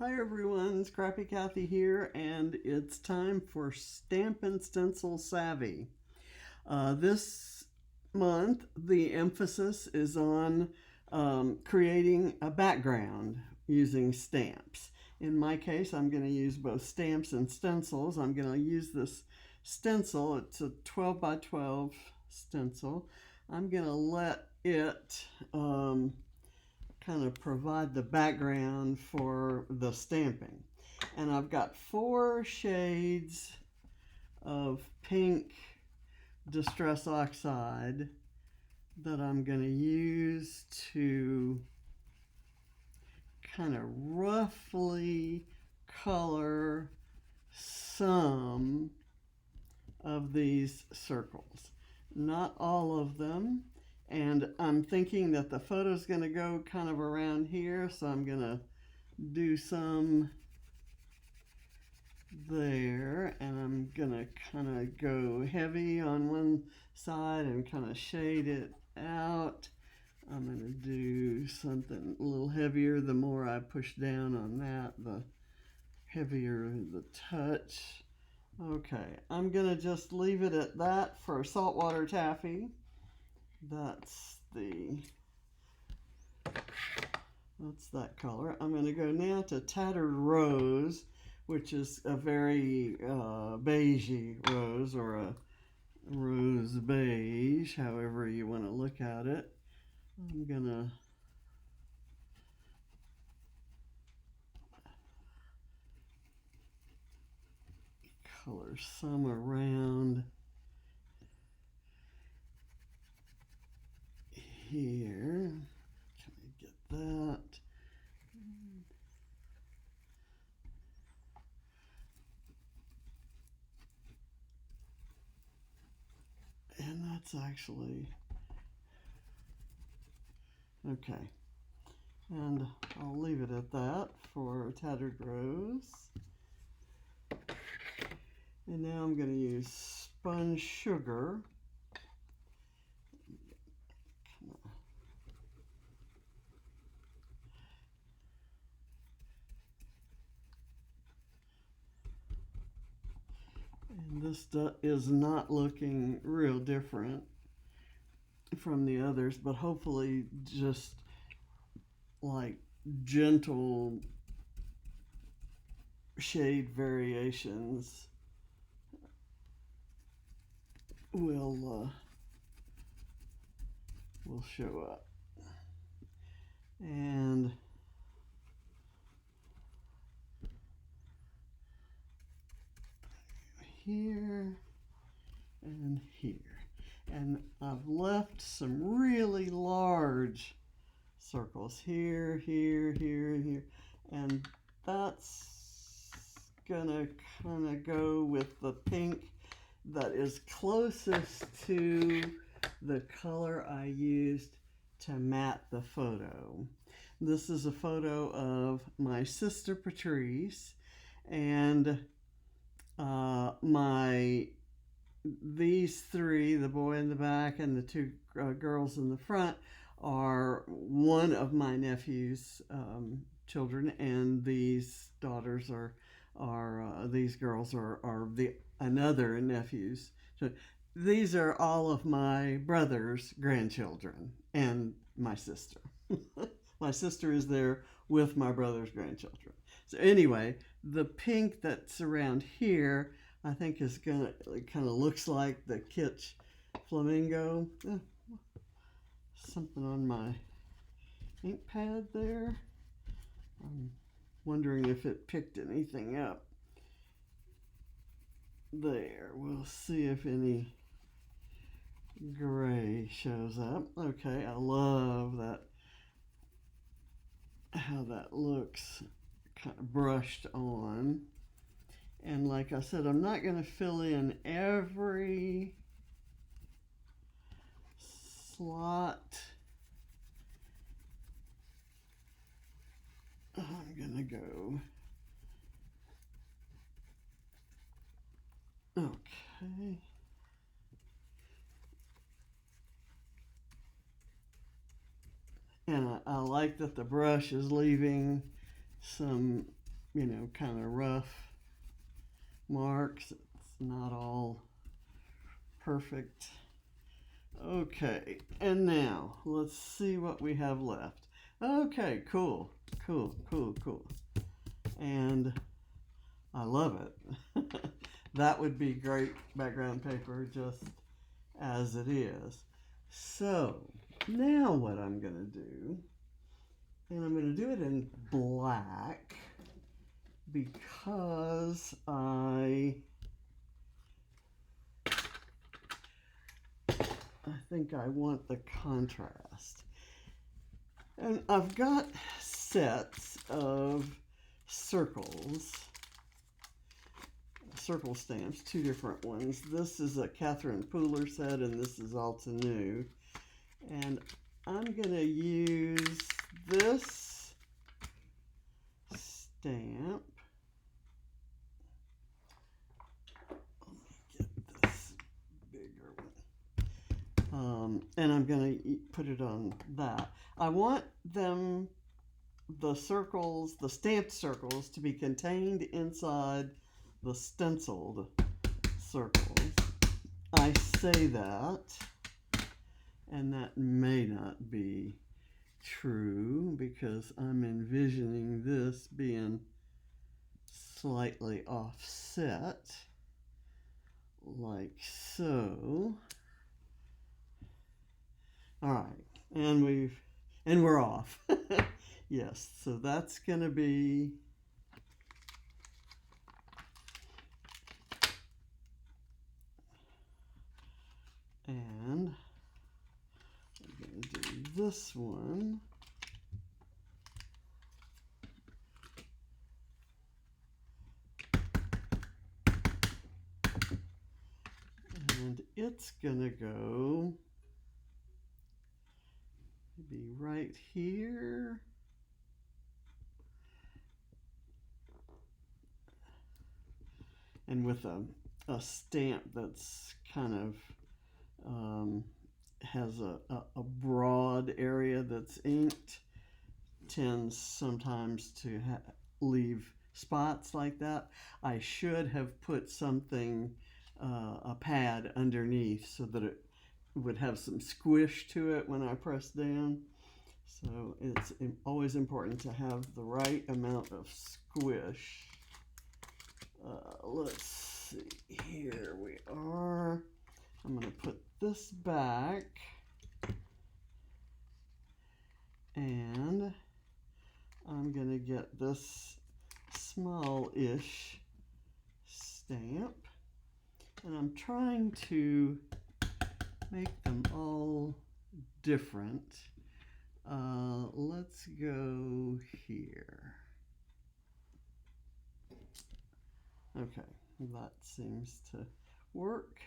Hi everyone, Scrappy Kathy here, and it's time for Stampin' Stencil Savvy. This month, the emphasis is on creating a background using stamps. In my case, I'm going to use both stamps and stencils. I'm going to use this stencil. It's a 12 by 12 stencil. I'm going to let it kind of provide the background for the stamping. And I've got 4 shades of pink Distress Oxide that I'm going to use to kind of roughly color some of these circles. Not all of them. And I'm thinking that the photo's going to go kind of around here, so I'm going to do some there, and I'm going to kind of go heavy on one side and kind of shade it out. I'm going to do something a little heavier. The more I push down on that, the heavier the touch. Okay, I'm going to just leave it at that for saltwater taffy. That's that color. I'm going to go now to Tattered Rose, which is a very beigey rose, or a rose beige, however you want to look at it. I'm going to color some around here. Can I get that? And that's actually okay. And I'll leave it at that for Tattered Rose. And now I'm going to use spun sugar. And this is not looking real different from the others, but hopefully just like gentle shade variations will show up. And here and here. And I've left some really large circles here, here, here, and here. And that's gonna kind of go with the pink that is closest to the color I used to matte the photo. This is a photo of my sister Patrice, and these 3, the boy in the back and the 2 girls in the front, are one of my nephew's children, and these daughters these girls are the another nephew's. So these are all of my brother's grandchildren and my sister. My sister is there with my brother's grandchildren. So anyway, the pink that's around here, I think is gonna, it kind of looks like the kitsch flamingo. Something on my ink pad there. I'm wondering if it picked anything up. There, we'll see if any gray shows up. Okay, I love that, how that looks kind of brushed on. And like I said, I'm not going to fill in every slot. I'm going to go, okay. And I like that the brush is leaving some you know, kind of rough marks. It's not all perfect. Okay, and now let's see what we have left. Okay, cool, cool, cool, cool. And I love it. That would be great background paper just as it is. So now what I'm going to do, and I'm going to do it in black because I think I want the contrast. And I've got sets of circles, circle stamps, two different ones. This is a Catherine Pooler set and this is Altenew. And I'm going to use this stamp. Let me get this bigger one. And I'm going to put it on that. I want them, the circles, the stamped circles, to be contained inside the stenciled circles. I say that, and that may not be true because I'm envisioning this being slightly offset, like so. All right, and we're off. Yes, so that's gonna be and I'm gonna do this one. And it's gonna go maybe right here. And with a stamp that's kind of has a broad area that's inked, tends sometimes to leave spots like that. I should have put something, a pad underneath so that it would have some squish to it when I press down. So it's always important to have the right amount of squish. Let's see, here we are. I'm going to put this back and I'm going to get this small-ish stamp and I'm trying to make them all different. Let's go here. Okay, that seems to work.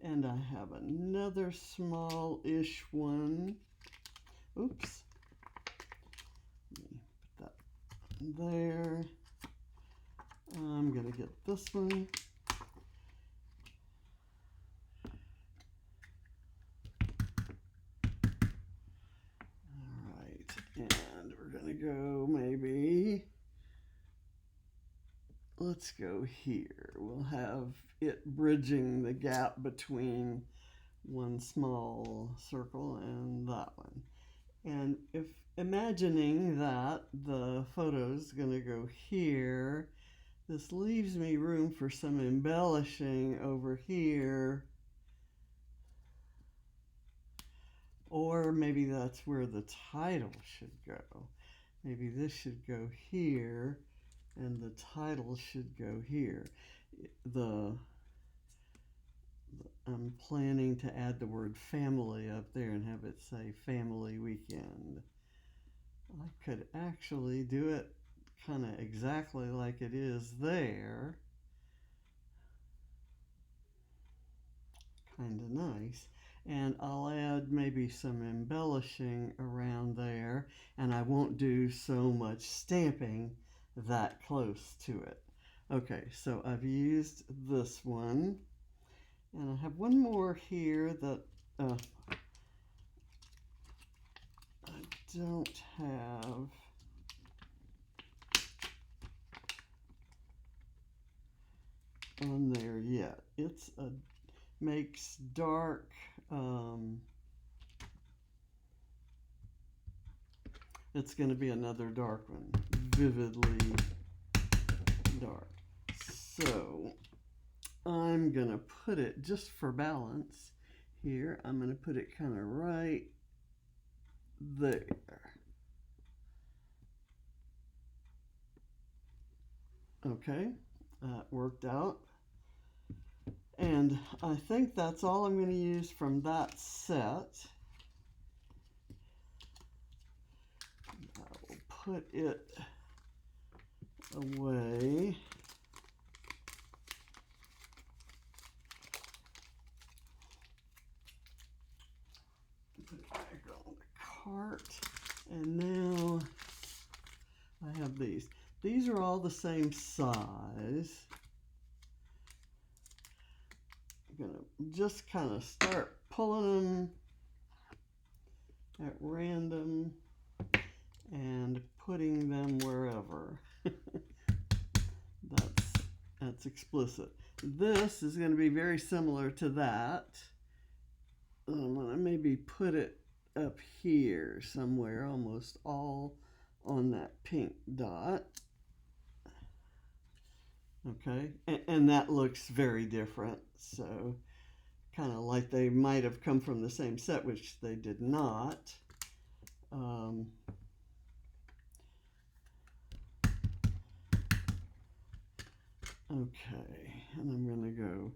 And I have another small-ish one. Oops. Let me put that there. I'm going to get this one. All right, and we're going to go maybe, let's go here. We'll have it bridging the gap between one small circle and that one. And if imagining that the photo's going to go here, this leaves me room for some embellishing over here. Or maybe that's where the title should go. Maybe this should go here and the title should go here. I'm planning to add the word family up there and have it say family weekend. I could actually do it kind of exactly like it is there. Kind of nice. And I'll add maybe some embellishing around there, and I won't do so much stamping that close to it. Okay, so I've used this one, and I have one more here that I don't have makes dark it's going to be another dark one, vividly dark. So I'm going to put it, just for balance here, I'm going to put it kind of right there. Okay, that worked out. And I think that's all I'm going to use from that set. I will put it away. Put it back on the cart. And now I have these. These are all the same size. I'm going to just kind of start pulling them at random and putting them wherever. That's explicit. This is going to be very similar to that. I'm going to maybe put it up here somewhere, almost all on that pink dot. Okay, and that looks very different, so kind of like they might have come from the same set, which they did not. Okay, and I'm going to go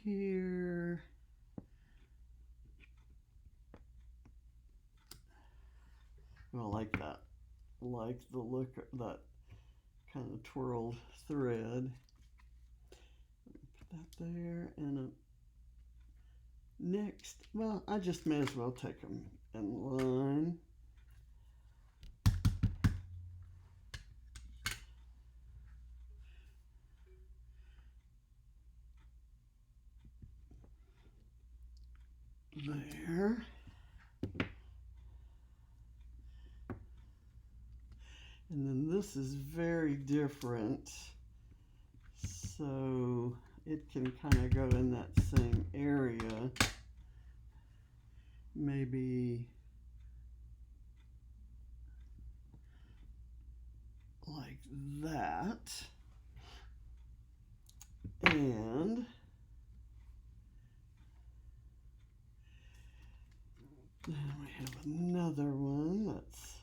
here. I like that. I like the look of that kind of twirled thread. Put that there, and next, well, I just may as well take them in line. There. And then this is very different, so it can kind of go in that same area, maybe like that. And then we have another one that's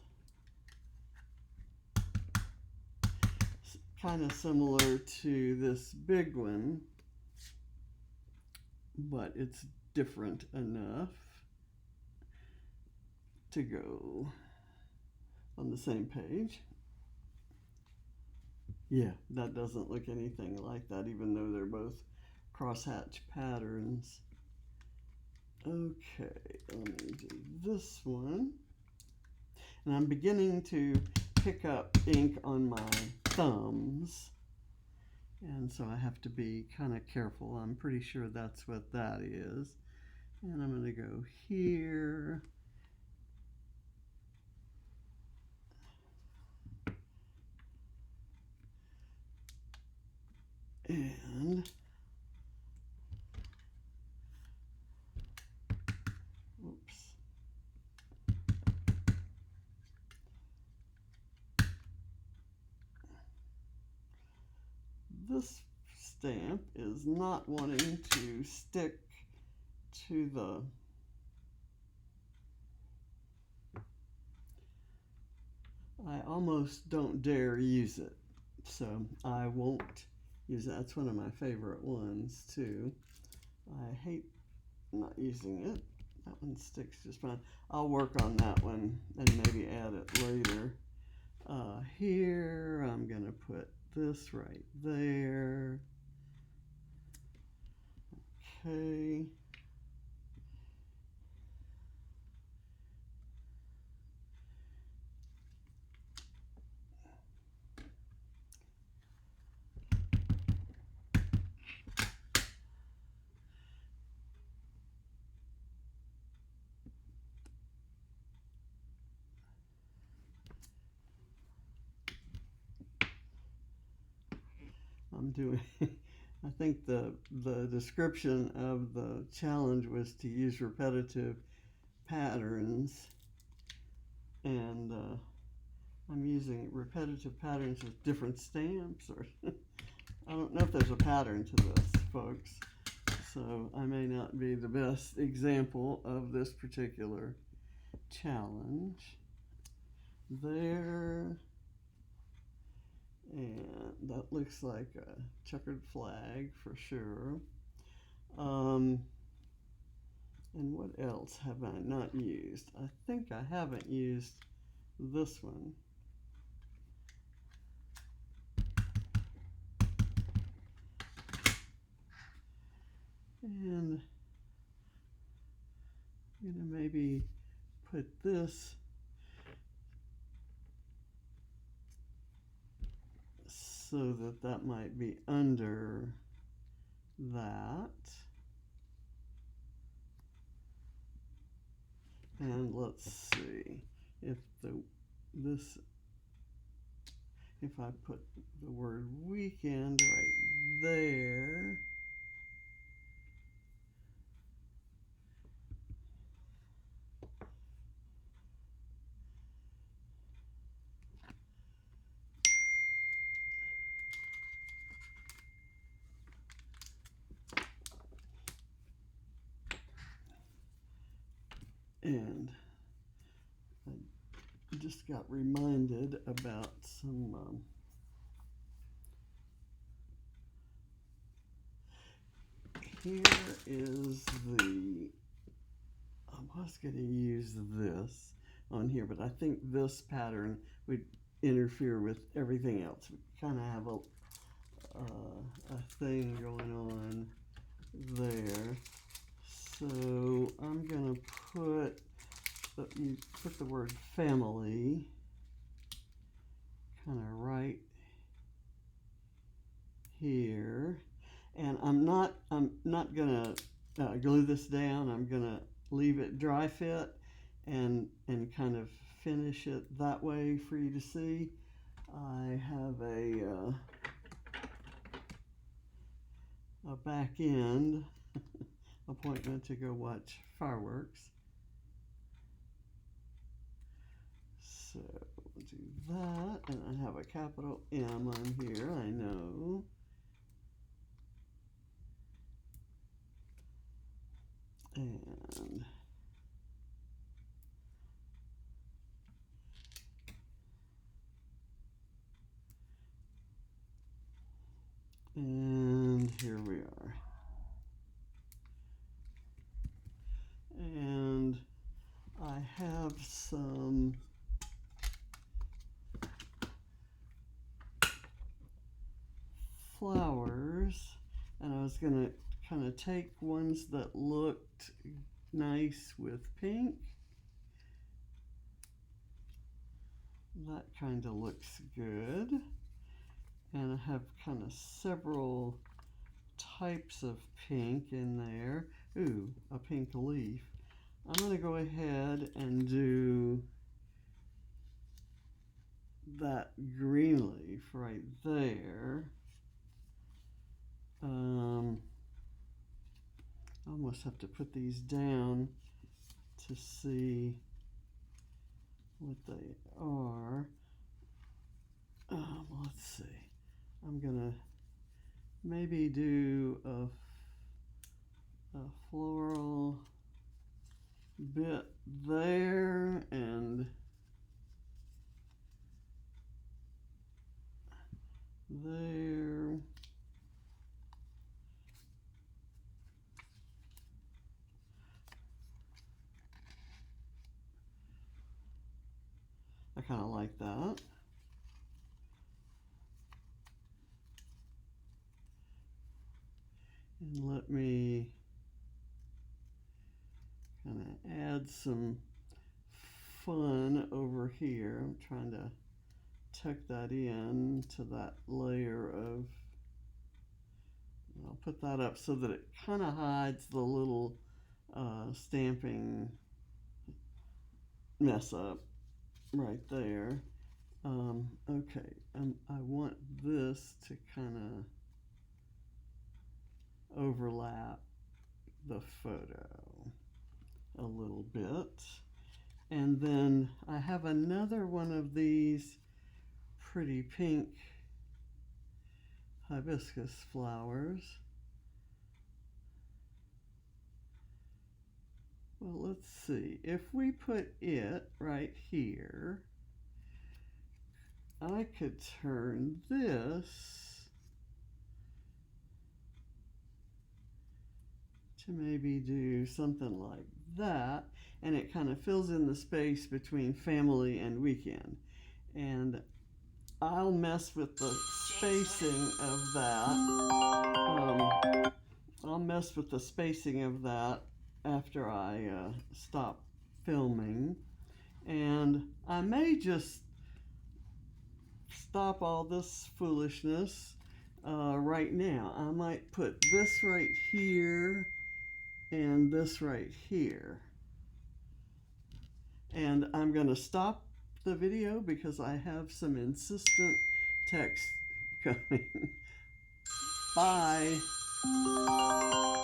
kind of similar to this big one, but it's different enough to go on the same page. Yeah, that doesn't look anything like that, even though they're both crosshatch patterns. Okay, let me do this one. And I'm beginning to pick up ink on my thumbs, and so I have to be kind of careful. I'm pretty sure that's what that is. And I'm going to go here. And oops. This stamp is not wanting to stick to the I almost don't dare use it, so I won't use it. That's one of my favorite ones too. I hate not using it. That one sticks just fine. I'll work on that one and maybe add it later. Here I'm gonna put this right there. Okay. I'm doing I think the description of the challenge was to use repetitive patterns, and I'm using repetitive patterns with different stamps, or I don't know if there's a pattern to this, folks, so I may not be the best example of this particular challenge. There, and that looks like a checkered flag for sure. And what else have I not used? I think I haven't used this one. And I'm gonna maybe put this so that that might be under that. And let's see if if I put the word weekend right there. And I just got reminded about some here is I was going to use this on here, but I think this pattern would interfere with everything else. We kind of have a thing going on there. So I'm going to you put the word family kind of right here, and I'm not gonna glue this down. I'm gonna leave it dry fit and kind of finish it that way for you to see. I have a back end appointment to go watch fireworks. So we'll do that, and I have a capital M on here, I know. And here we are. And I have some flowers, and I was going to kind of take ones that looked nice with pink. That kind of looks good. And I have kind of several types of pink in there. Ooh, a pink leaf. I'm going to go ahead and do that green leaf right there. I almost have to put these down to see what they are. Let's see. I'm gonna maybe do a floral bit there and there. I kind of like that. And let me kind of add some fun over here. I'm trying to tuck that in to that layer of, I'll put that up so that it kind of hides the little stamping mess up right there. Okay, I want this to kind of overlap the photo a little bit. And then I have another one of these pretty pink hibiscus flowers. Well, let's see. If we put it right here, I could turn this to maybe do something like that, and it kind of fills in the space between family and weekend. And I'll mess with the spacing of that. I'll mess with the spacing of that after I stop filming. And I may just stop all this foolishness right now. I might put this right here and this right here. And I'm going to stop the video because I have some insistent text coming. Bye.